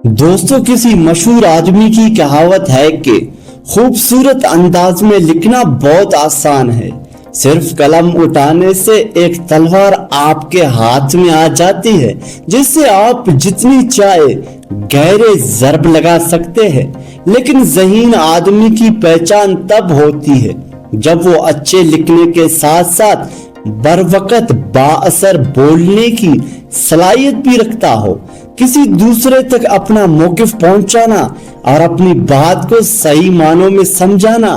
दोस्तों, किसी मशहूर आदमी की कहावत है कि खूबसूरत अंदाज में लिखना बहुत आसान है। सिर्फ कलम उठाने से एक तलवार आपके हाथ में आ जाती है, जिससे आप जितनी चाहे गहरे ज़र्ब लगा सकते हैं। लेकिन ज़हीन आदमी की पहचान तब होती है जब वो अच्छे लिखने के साथ साथ बरवकत बाअसर बोलने की सलाहियत भी रखता हो। किसी दूसरे तक अपना मौक़िफ़ पहुंचाना और अपनी बात को सही मानों में समझाना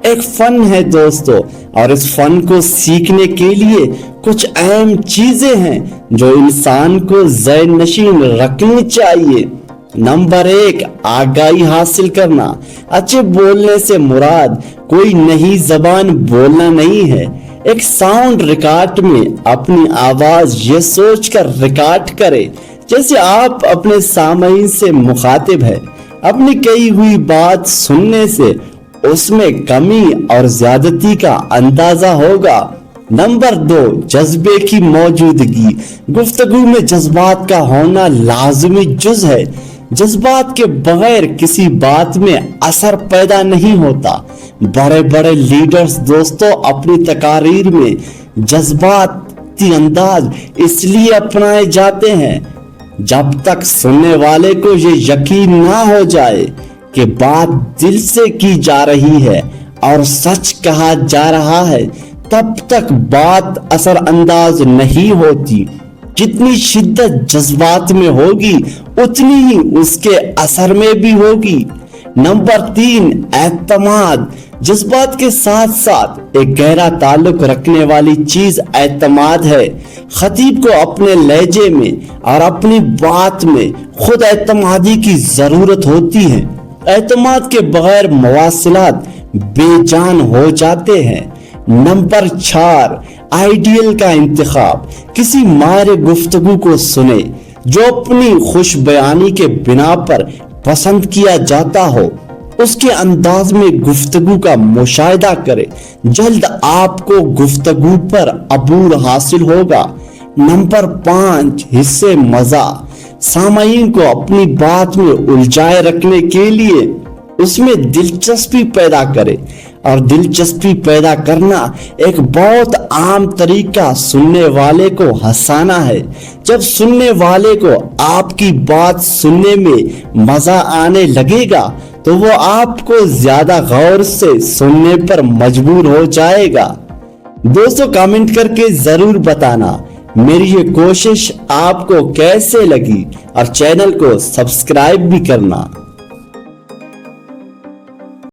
एक फन है दोस्तों, और इस फन को सीखने के लिए कुछ अहम चीजें हैं जो इंसान को ज़हन नशीन रखनी चाहिए। नंबर 1, आगाही हासिल करना। अच्छे बोलने से मुराद कोई नई जबान बोलना नहीं है। एक साउंड रिकॉर्ड में अपनी आवाज ये सोचकर रिकॉर्ड करे जैसे आप अपने सामईन से मुखातिब है। अपनी कही हुई बात सुनने से उसमें कमी और ज्यादती का अंदाजा होगा। नंबर 2, जज्बे की मौजूदगी। गुफ्तगू में जज्बात का होना लाजमी जुज है। जज्बात के बगैर किसी बात में असर पैदा नहीं होता। बड़े बड़े लीडर्स दोस्तों अपनी तकारीर में जज्बाती अंदाज इसलिए अपनाए जाते हैं जब तक सुनने वाले को ये यकीन ना हो जाए कि बात दिल से की जा रही है और सच कहा जा रहा है, तब तक बात असर अंदाज नहीं होती। जितनी शिद्दत जज्बात में होगी उतनी ही उसके असर में भी होगी। नंबर 3, एतमाद। जज्बात के साथ साथ एक गहरा ताल्लुक रखने वाली चीज एतमाद है। खतीब को अपने लहजे में और अपनी बात में खुद एतमादी की जरूरत होती है। एतमाद के बगैर मवासिलात बेजान हो जाते हैं। नंबर 4, आइडियल का इंतखाब। किसी माहिर गुफ्तगू को सुने जो अपनी खुश बयानी के बिना पर पसंद किया जाता हो। उसके अंदाज में गुफ्तगू का मुशाहिदा करे, जल्द आपको गुफ्तगू पर अबूर हासिल होगा। नंबर 5, हिस्से मजा। सामईन को अपनी बात में उलझाए रखने के लिए उसमें दिलचस्पी पैदा करे, और दिलचस्पी पैदा करना एक बहुत आम तरीका सुनने वाले को हंसाना है। जब सुनने वाले को आपकी बात सुनने में मजा आने लगेगा तो वो आपको ज्यादा गौर से सुनने पर मजबूर हो जाएगा। दोस्तों, कमेंट करके जरूर बताना मेरी ये कोशिश आपको कैसे लगी, और चैनल को सब्सक्राइब भी करना।